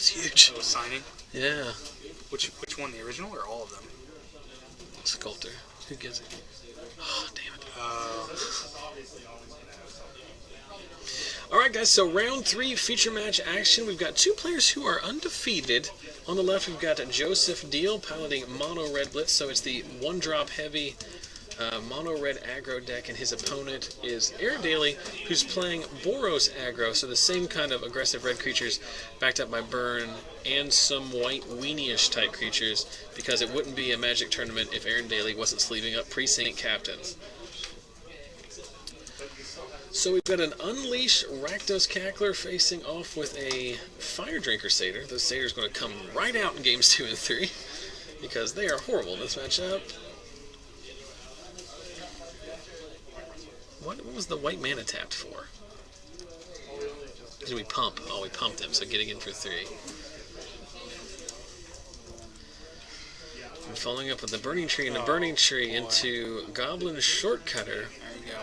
That's huge. Oh, signing? Yeah. Which one, the original or all of them? Sculptor. Who gives it? Oh, damn it. Alright guys, so round 3 feature match action. We've got 2 players who are undefeated. On the left we've got Joseph Deal piloting mono red Blitz, so it's the 1-drop heavy mono red aggro deck, and his opponent is Dailey, who's playing Boros aggro, so the same kind of aggressive red creatures backed up by burn and some white weenie-ish type creatures, because it wouldn't be a Magic tournament if Dailey wasn't sleeving up precinct captains. So we've got an Unleash Rakdos Cackler facing off with a Fire Drinker Satyr. The Satyr's going to come right out in games 2 and 3 because they are horrible in this matchup. What was the white mana tapped for? Did we pump? Oh, we pumped him, so getting in for 3. And following up with the Burning Tree and the Burning Tree into Goblin Shortcutter. There you go.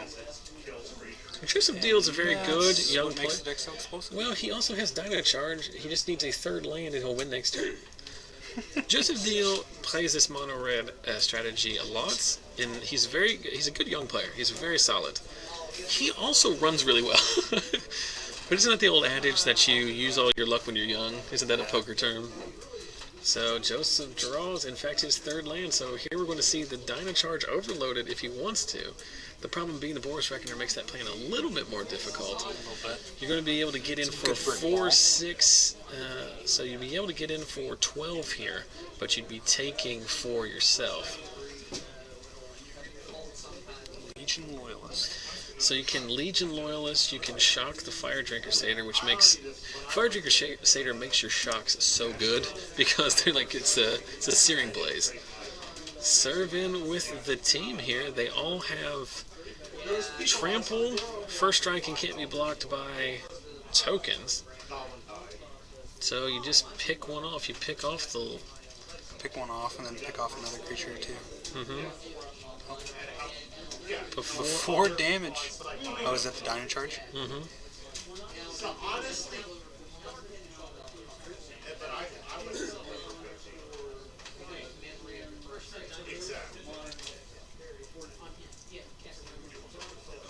Joseph Deal's a very good young player. Makes the deck so explosive. Well, he also has Dino Charge. He just needs a 3rd land and he'll win next turn. Joseph Deal plays this mono red strategy a lot, and he's a good young player. He's very solid. He also runs really well. But isn't that the old adage that you use all your luck when you're young? Isn't that a poker term? So Joseph draws, in fact, his 3rd land. So here we're going to see the Dino Charge overloaded if he wants to. The problem being the Boros Reckoner makes that plan a little bit more difficult. You're going to be able to get in for 4, 6, so you'd be able to get in for 12 here, but you'd be taking 4 yourself. Legion Loyalist. So you can Legion Loyalist, you can shock the Fire Drinker Satyr, which makes... Fire Drinker Satyr makes your shocks so good, because they're like, it's a Searing Blaze. Serve in with the team here. They all have Trample, First Strike, and can't be blocked by tokens. So you just pick one off. You pick off the... Pick one off and then pick off another creature or 2. Mm-hmm. Before damage. Oh, is that the Dino Charge? Mm-hmm.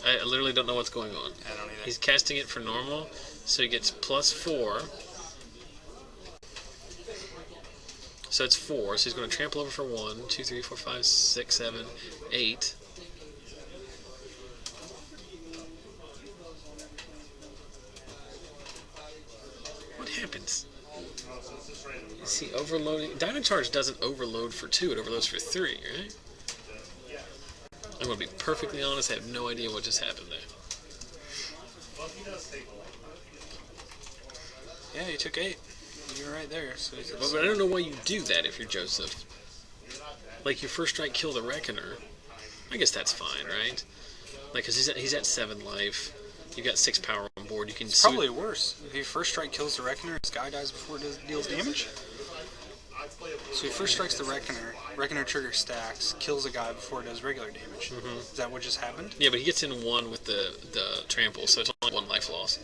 I literally don't know what's going on. I don't either. He's casting it for normal, so he gets +4. So it's 4, so he's going to trample over for 1, 2, 3, 4, 5, 6, 7, 8. What happens? Is he overloading? Dino Charge doesn't overload for 2, it overloads for 3, right? I'm going to be perfectly honest, I have no idea what just happened there. Yeah, you took 8. You're right there. So but I don't know why you do that if you're Joseph. Like, your first strike kill the Reckoner. I guess that's fine, right? Like, because he's at 7 life. You've got 6 power on board. You can it's probably worse. If your first strike kills the Reckoner, his guy dies before it deals damage. So he first strikes the Reckoner. Reckoner trigger stacks, kills a guy before it does regular damage. Mm-hmm. Is that what just happened? Yeah, but he gets in 1 with the trample, so it's only 1 life loss.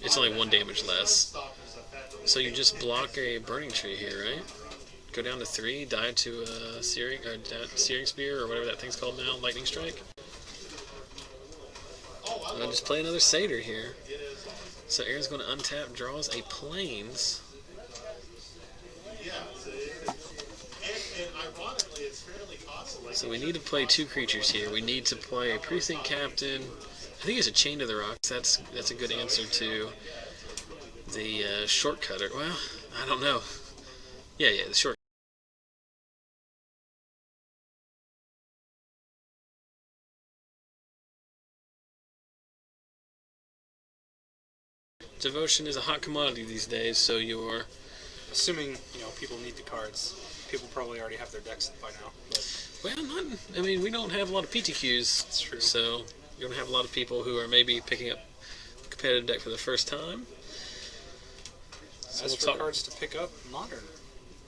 It's only 1 damage less. So you just block a Burning Tree here, right? Go down to 3, die to a Searing Spear, or whatever that thing's called now, Lightning Strike. I'll just play another Satyr here. So Aaron's going to untap, draws a Plains. So we need to play 2 creatures here. We need to play a Precinct Captain. I think it's a Chain to the Rocks. That's a good answer to the Shortcutter. Well, I don't know. Yeah, the short. Devotion is a hot commodity these days, so you're... Assuming, people need the cards. People probably already have their decks by now. Well, I mean, we don't have a lot of PTQs. That's true. So you're going to have a lot of people who are maybe picking up a competitive deck for the first time. So As for cards to pick up, Modern.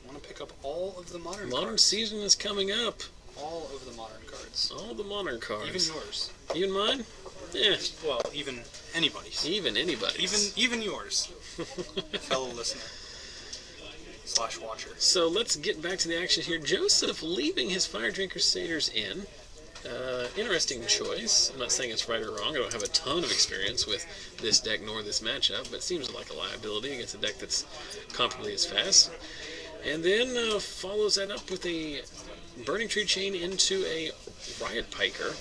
I want to pick up all of the Modern cards. Modern season is coming up. All of the Modern cards. All the Modern cards. Even yours. Even mine? Yeah. Well, even anybody's. Even anybody's. Even yours, fellow listener. slash watcher. So let's get back to the action here. Joseph leaving his Fire Drain Crusaders in. Interesting choice. I'm not saying it's right or wrong. I don't have a ton of experience with this deck nor this matchup, but it seems like a liability against a deck that's comparably as fast. And then follows that up with a Burning Tree Chain into a Riot Piker.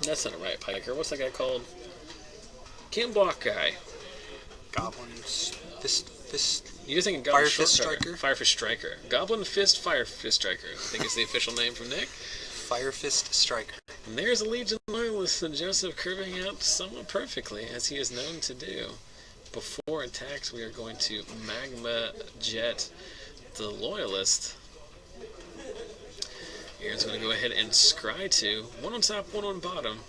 That's not a Riot Piker. What's that guy called? Can't block guy. Goblins. Fist. You're thinking Goblin Fire Fist Striker? Fire Fist Striker. Goblin Fist Fire Fist Striker, I think is the official name from Nick. Fire Fist Striker. And there's a Legion Loyalist and Joseph curving out somewhat perfectly, as he is known to do. Before attacks, we are going to Magma Jet the Loyalist. Aaron's going to go ahead and scry to one on top, one on bottom.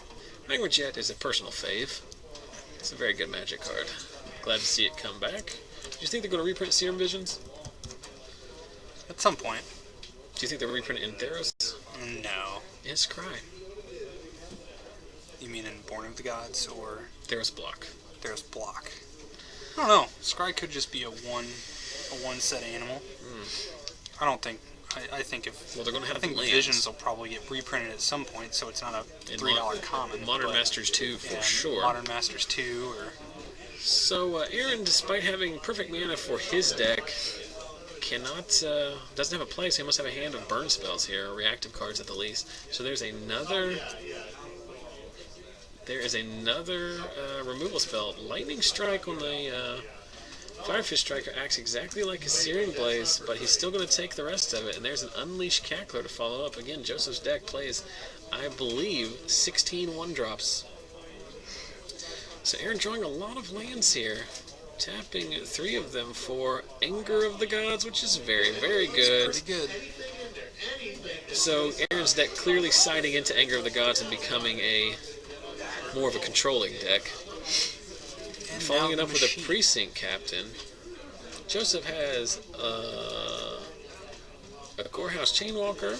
Magma Jet is a personal fave. It's a very good Magic card. Glad to see it come back. Do you think they're going to reprint Serum Visions? At some point. Do you think they'll reprint it in Theros? No. In Scry. You mean in Born of the Gods or Theros Block. Theros Block? I don't know. Scry could just be a one set animal. I don't think. I think if well, they're going to have I think lands. Visions will probably get reprinted at some point, so it's not a $3 common. Modern Masters 2 for sure. Modern Masters 2 or. So Aaron, despite having perfect mana for his deck, doesn't have a play, so he must have a hand of burn spells here, or reactive cards at the least. So there is another removal spell. Lightning Strike on the Firefist Striker acts exactly like a Searing Blaze, but he's still going to take the rest of it. And there's an Unleashed Cackler to follow up. Again, Joseph's deck plays, I believe, 16 1-drops. So Aaron drawing a lot of lands here. Tapping 3 of them for Anger of the Gods, which is very, very good. It's pretty good. So Aaron's deck clearly siding into Anger of the Gods and becoming more of a controlling deck. And following it up with a Precinct Captain. Joseph has a Gorehouse Chainwalker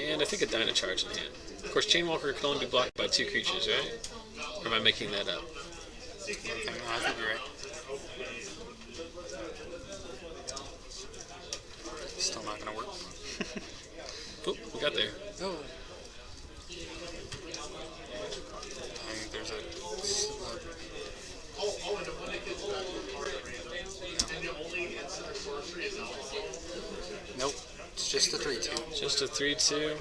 and I think a Dynacharge in hand. Of course, Chainwalker can only be blocked by 2 creatures, right? Or am I making that up? I think you're right. Still not gonna work. Oh, we got there. Oh. I think there's a. Nope. It's just a 3/2. Just a 3/2.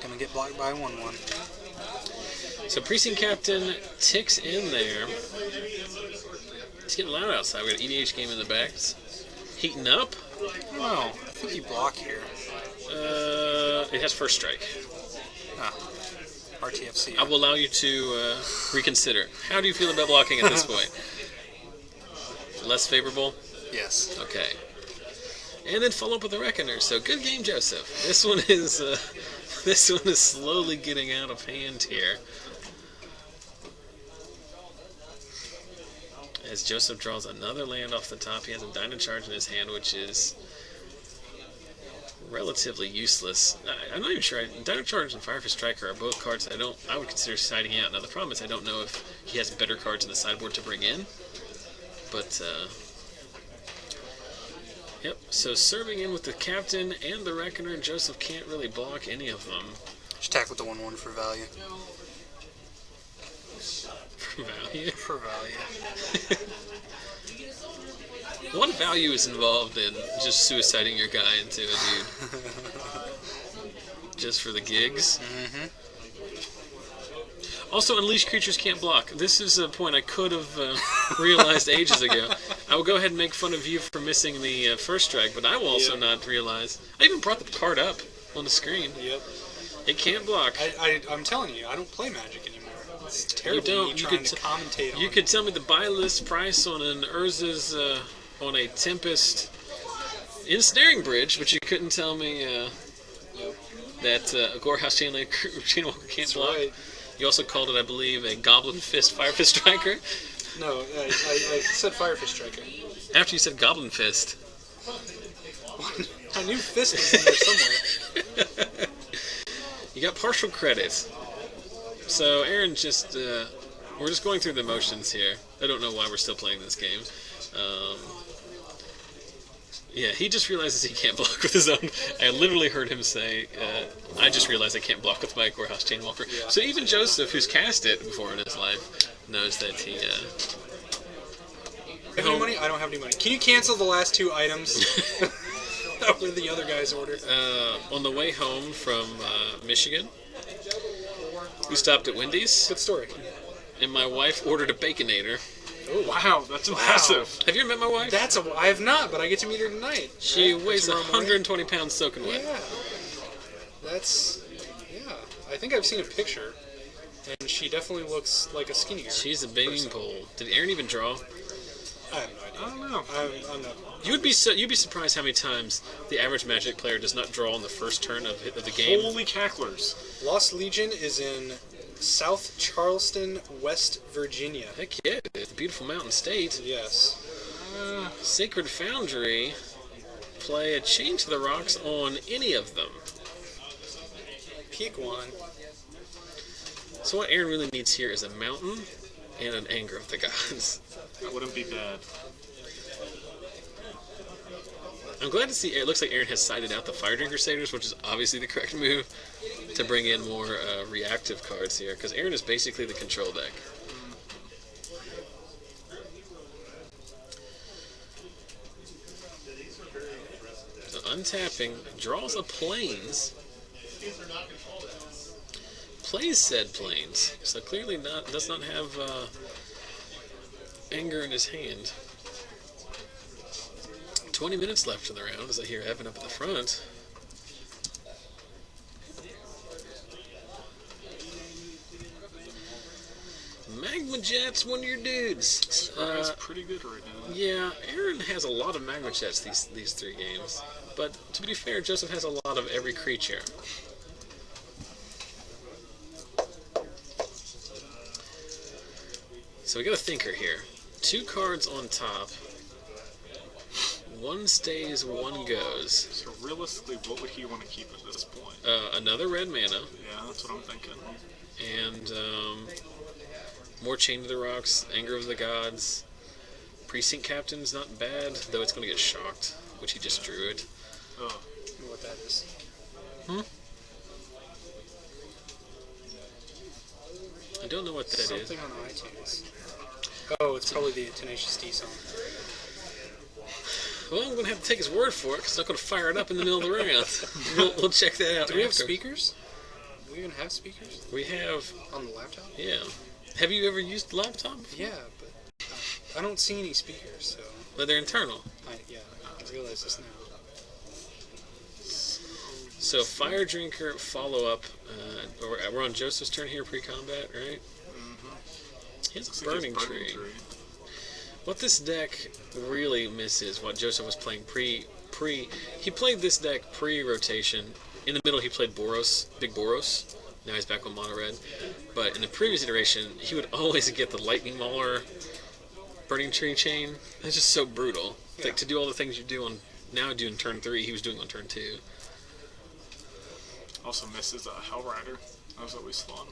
Gonna get blocked by a 1/1. So Precinct Captain ticks in there. It's getting loud outside. We got an EDH game in the back. It's heating up. No, I think you block here. It has first strike. Ah, RTFC. I will allow you to reconsider. How do you feel about blocking at this point? Less favorable? Yes. Okay. And then follow up with the Reckoner. So good game, Joseph. This one is slowly getting out of hand here. As Joseph draws another land off the top, he has a Dynacharge in his hand, which is relatively useless. I'm not even sure. Dynacharge and Firefist Striker are both cards that I would consider siding out. Now the problem is I don't know if he has better cards in the sideboard to bring in. But yep. So serving in with the Captain and the Reckoner, Joseph can't really block any of them. Just attack with the 1/1 for value. For value. For value. What value is involved in just suiciding your guy into a dude? Just for the gigs? Mm-hmm. Also, unleashed creatures can't block. This is a point I could have realized ages ago. I will go ahead and make fun of you for missing the first strike, but I will also not realize. I even brought the card up on the screen. Yep. It can't block. I'm telling you, I don't play Magic anymore. It's terrible. You don't. You could commentate on. You could tell me the buy list price on an Urza's on a Tempest Ensnaring Bridge, but you couldn't tell me that a Gorehouse Chainwalker can't block. Right. You also called it, I believe, a Goblin Fist Firefist Striker. No, I said Firefist Striker. After you said Goblin Fist. I knew Fist was in there somewhere. You got partial credit. So Aaron we're just going through the motions here. I don't know why we're still playing this game. Yeah, he just realizes he can't block with his own. I literally heard him say, I just realized I can't block with my Warehouse Chainwalker. Yeah. So even Joseph, who's cast it before in his life, knows that he... Have any money? I don't have any money. Can you cancel the last 2 items? That were the other guy's order. On the way home from Michigan, we stopped at Wendy's. Good story. And my wife ordered a Baconator. Oh, wow, that's impressive. Have you ever met my wife? I have not, but I get to meet her tonight. She weighs 120 pounds soaking wet. Yeah. I think I've seen a picture, and she definitely looks like a skinnier She's a bean pole. Did Aaron even draw? I have no idea. I don't know. I'm not. You'd be surprised how many times the average Magic player does not draw on the first turn of the game. Holy cacklers. Lost Legion is in South Charleston, West Virginia. Heck yeah, it's a beautiful mountain state. Yes. Sacred Foundry play a Chain to the Rocks on any of them. Pick one. So what Aaron really needs here is a mountain and an Anger of the Gods. That wouldn't be bad. I'm glad to see it looks like Aaron has sided out the Fire Drinker Satyrs, which is obviously the correct move to bring in more reactive cards here, because Aaron is basically the control deck. So untapping, draws a Plains, plays said Plains, so clearly does not have Anger in his hand. 20 minutes left in the round as I hear Evan up at the front. Magma Jet's one of your dudes. That's pretty good right now. Yeah, Aaron has a lot of Magma Jets these 3 games. But to be fair, Joseph has a lot of every creature. So we got a thinker here. 2 cards on top. 1 stays, 1 goes. So realistically, what would he want to keep at this point? Another red mana. Yeah, that's what I'm thinking. And more Chain to the Rocks, Anger of the Gods. Precinct Captain's not bad, though it's going to get shocked, which he just drew it. Oh. I don't know what that is. I don't know what that is. Something on iTunes. Oh, it's probably the Tenacious D song. Well, I'm going to have to take his word for it, because I'm not going to fire it up in the middle of the round. We'll check that out. Do we have speakers? Do we even have speakers? We have... On the laptop? Yeah. Have you ever used a laptop before? Yeah, but I don't see any speakers, so... Well, they're internal. I realize this now. So, Fire Drinker, follow-up. We're on Joseph's turn here, pre-combat, right? Mm-hmm. He has a Burning Tree. What this deck really misses, what Joseph was playing he played this deck pre-rotation. In the middle, he played Boros, Big Boros. Now he's back on mono red. But in the previous iteration, he would always get the Lightning Mauler, Burning Tree Chain. It's just so brutal. It's like to do all the things you do on in turn 3, he was doing on turn 2. Also misses a Hell Rider. That was always fun.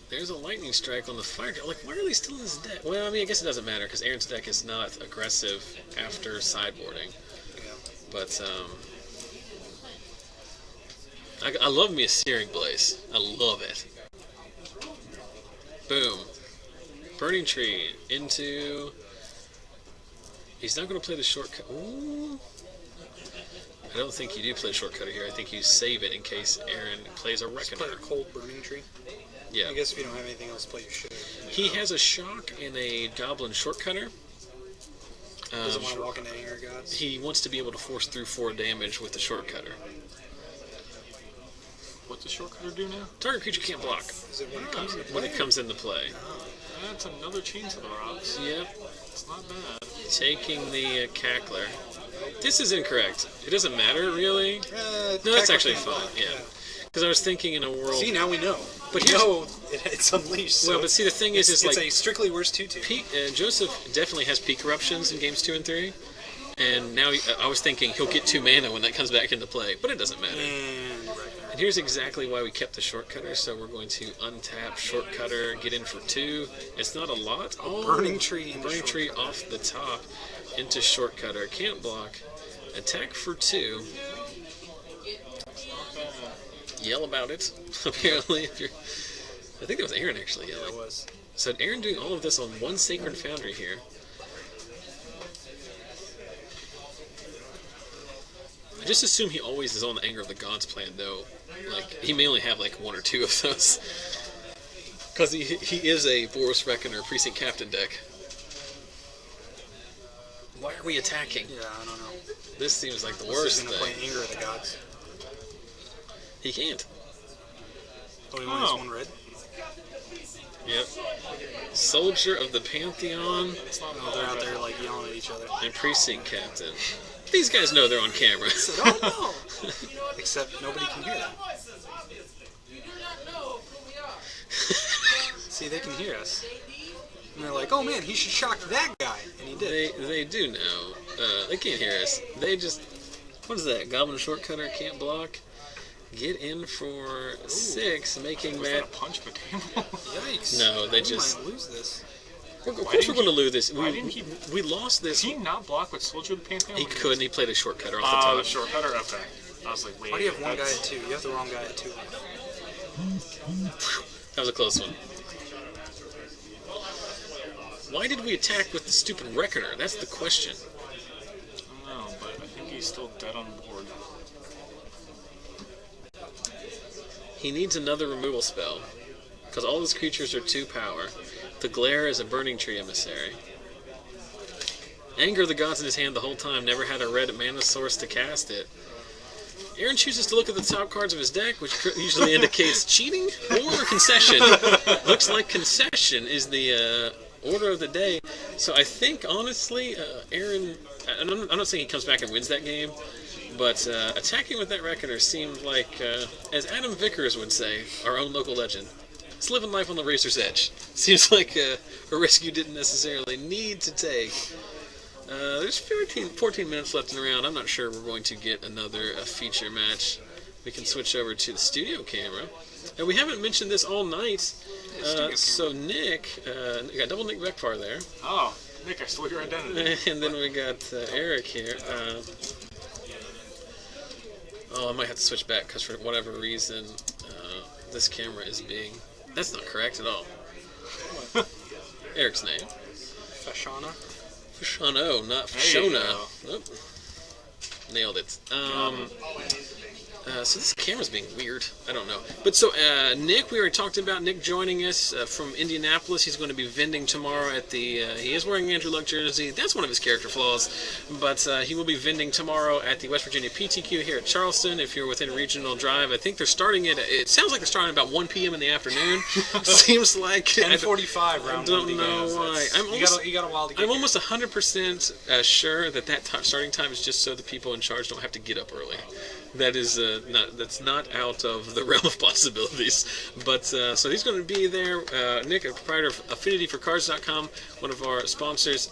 There's a Lightning Strike on the Fire. Like, why are they still in his deck? Well, I mean, I guess it doesn't matter, because Aaron's deck is not aggressive after sideboarding. Yeah. But, I love me a Searing Blaze. I love it. Boom. Burning Tree into... He's not going to play the shortcut. Ooh. I don't think you do play the shortcutter here. I think you save it in case Aaron plays a Reckoner. Play a Cold Burning Tree? Yeah. I guess if you don't have anything else to play, you should. He has a Shock and a Goblin Shortcutter. Doesn't want to walk into Anger of Gods? He wants to be able to force through 4 damage with the Shortcutter. What's the Shortcutter do now? Target creature can't block. Is it when it comes into play? When it comes into play. That's another Chain to the Rocks. Yep. It's not bad. Taking the Cackler. This is incorrect. It doesn't matter, really. No, that's actually fine. Yeah. Because I was thinking in a world... See, now we know. But it's unleashed. So well, but see, the thing is it's like... It's a strictly worse 2/2. Joseph definitely has peak eruptions in games 2 and 3. And now I was thinking he'll get 2 mana when that comes back into play. But it doesn't matter. And And here's exactly why we kept the shortcutter. So we're going to untap shortcutter, get in for 2. It's not a lot. Oh, Burning Tree into Burning Tree off the top into shortcutter. Can't block. Attack for 2. Yell about it. Apparently, if you're... I think it was Aaron actually yelling. It was. So Aaron doing all of this on one Sacred Foundry here. I just assume he always is on the Anger of the Gods plan, though. Like, he may only have like 1 or 2 of those. Because he is a Boros Reckoner Precinct Captain deck. Why are we attacking? Yeah, I don't know. This seems like the He's worst going to play thing. Anger of the Gods. He can't. Oh, he wants 1 red? Yep. Soldier of the Pantheon Oh, they're out there like yelling at each other. and Precinct Captain. These guys know they're on camera. Oh no! Except nobody can hear them. See, they can hear us. And they're like, oh man, he should shock that guy. And he did. They do know. They can't hear us. They just... What is that? Goblin Shortcutter can't block. Get in for 6, making Was that... that a punch potato? Yikes. No, they We just... might lose this. Of course we're going to lose this. why didn't he- We lost this. Did he not block with Soldier of the Pantheon? He couldn't. He played a Shortcutter off Oh, the the top. shortcutter? Okay. I was like, wait. Why do you have one guy that's- at 2? You have the wrong guy at 2. That was a close one. Why did we attack with the stupid Reckoner? That's the question. I don't know, but I think he's still dead on board. He needs another removal spell. Because all his creatures are 2 power. The Glare is a Burning Tree emissary. Anger of the Gods in his hand the whole time. Never had a red mana source to cast it. Aaron chooses to look at the top cards of his deck, which usually indicates cheating or concession. Looks like concession is the order of the day. So I think, honestly, Aaron... I'm not saying he comes back and wins that game, but attacking with that Reckoner seemed like, as Adam Vickers would say, our own local legend, it's living life on the razor's edge. Seems like a risk you didn't necessarily need to take. There's 14 minutes left in the round. I'm not sure we're going to get another feature match. We can switch over to the studio camera. And we haven't mentioned this all night. So Nick, we got double Nick Beckfar there. Oh, Nick, I stole your identity. And then we got Eric here. I might have to switch back because for whatever reason, this camera is being... That's not correct at all. Eric's name. Fashana. Fashano, not There you Fashona. Nope. Nailed it. So this camera's being weird. I don't know. But so, Nick, we already talked about Nick joining us from Indianapolis. He's going to be vending tomorrow at the... he is wearing an Andrew Luck jersey. That's one of his character flaws. But he will be vending tomorrow at the West Virginia PTQ here at Charleston. If you're within a regional drive, I think they're starting at... It sounds like they're starting about 1 p.m. in the afternoon. Seems like... 10:45 round. I don't know why. You got a while to get I'm here. almost 100% sure that starting time is just so the people in charge don't have to get up early. That is that's not out of the realm of possibilities. But so he's going to be there. Nick, a proprietor of AffinityForCards.com, one of our sponsors.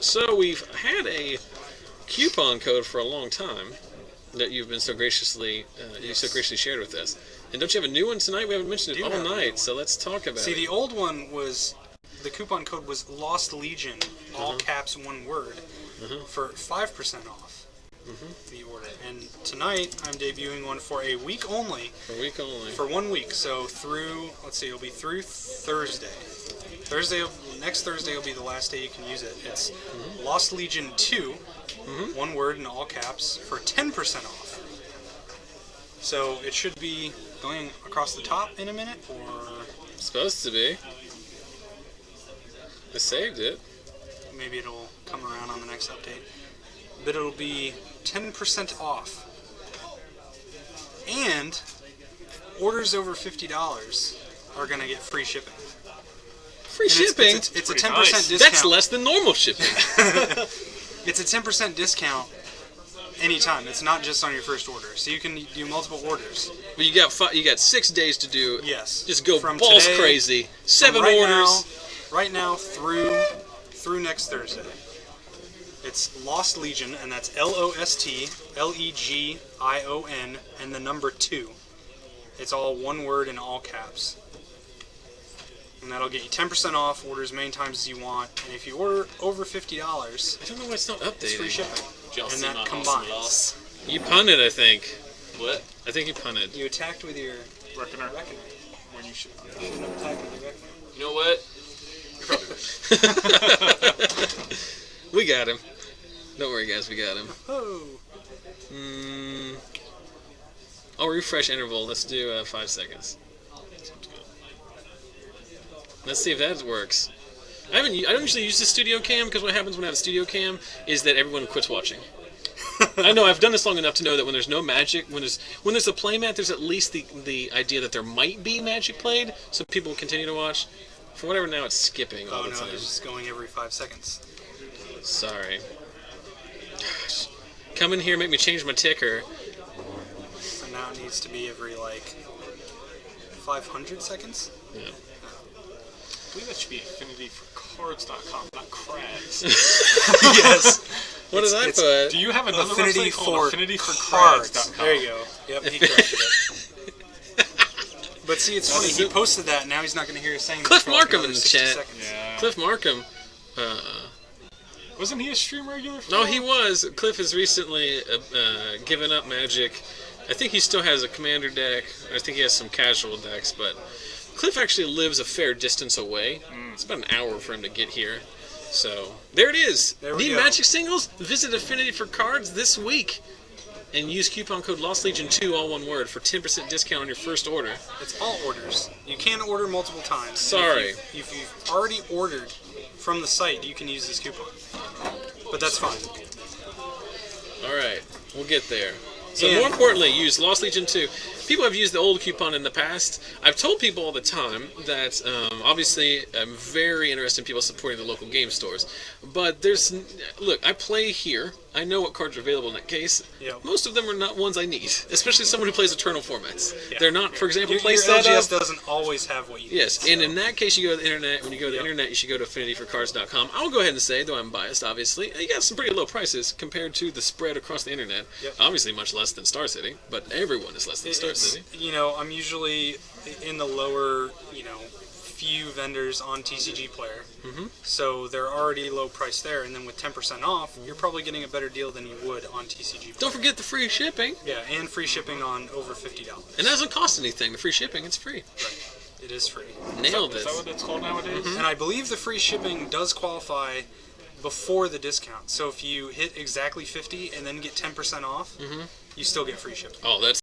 So we've had a coupon code for a long time that you've been so graciously shared with us. And don't you have a new one tonight? We haven't mentioned it all night, so let's talk about it. See, the old one was, the coupon code was Lost Legion, all caps, one word, for 5% off the order. And tonight, I'm debuting one for a week only. For a week only. For 1 week, so through, let's see, it'll be through Thursday. Next Thursday will be the last day you can use it. It's Lost Legion 2, one word in all caps, for 10% off. So it should be going across the top in a minute, or Supposed to be. I saved it. maybe it'll come around on the next update. But it'll be 10% off. And orders over $50 are going to get free shipping. Free And shipping? It's a Pretty 10% nice. discount. That's less than normal shipping. It's a 10% discount anytime. It's not just on your first order. So you can do multiple orders. But you got 6 days to do. Yes. Just go From balls today- crazy. 7 From orders. Right now through next Thursday. It's Lost Legion, and that's LOSTLEGION and the number 2. It's all one word in all caps. And that'll get you 10% off, order as many times as you want. And if you order over $50, I don't know why it's not updated. it's free shipping. Just And that not combines. loss. You punted, I think. What? I think you punted. You attacked with your Reckoner. reckoner. When you should. You shouldn't have attacked with your reckoner. You know what? We got him. Don't worry, guys. We got him. Oh. I'll refresh interval. Let's do 5 seconds. Let's see if that works. I don't usually use the studio cam because what happens when I have a studio cam is that everyone quits watching. I know I've done this long enough to know that when there's no magic, when there's a playmat, there's at least the idea that there might be magic played, so people will continue to watch. For whatever now, it's skipping all Oh the no, time. it's just going every 5 seconds. Sorry. Gosh. Come in here, make me change my ticker. So now it needs to be every 500 seconds? Yeah. I believe that should be affinityforcards.com, not crags. Yes. What did I It's- put? Do you have another Affinity website called for affinityforcards.com? cards. There you go. Yep, he corrected it. But see, it's funny. He posted that, and now he's not going to hear us saying Cliff that for Markham another in the 60 chat. seconds. Yeah. Cliff Markham. Wasn't he a stream regular? For No, a he while? was. Cliff has recently given up Magic. I think he still has a commander deck. I think he has some casual decks, but Cliff actually lives a fair distance away. It's about an hour for him to get here. So, there it is. There we Need go. Magic singles? Visit Affinity for Cards this week. And use coupon code LostLegion2, all one word, for 10% discount on your first order. It's all orders. You can order multiple times. Sorry. If you've already ordered from the site, you can use this coupon. But that's fine. Alright, we'll get there. So And- more importantly, use Lost Legion 2. People have used the old coupon in the past. I've told people all the time that obviously I'm very interested in people supporting the local game stores. But look, I play here. I know what cards are available in that case. Yep. Most of them are not ones I need, especially someone who plays Eternal formats. Yeah. They're not, for example, Your play LGS setup. doesn't always have what you need. Yes, and in that case, you go to the internet. When you go to the Yep. internet, you should go to affinityforcards.com. I'll go ahead and say, though I'm biased, obviously, you got some pretty low prices compared to the spread across the internet. Yep. Obviously, much less than Star City, but everyone is less than Star City. I'm usually in the lower, few vendors on TCG Player. Mm-hmm. So they're already low price there, and then with 10% off, you're probably getting a better deal than you would on TCG Player. Don't forget the free shipping. Yeah, and free shipping on over $50. And that doesn't cost anything. The free shipping, it's free. Right. It is free. Nailed Is it. that what it's called nowadays? And I believe the free shipping does qualify before the discount. So if you hit exactly 50 and then get 10% off, you still get free shipping. Oh, that's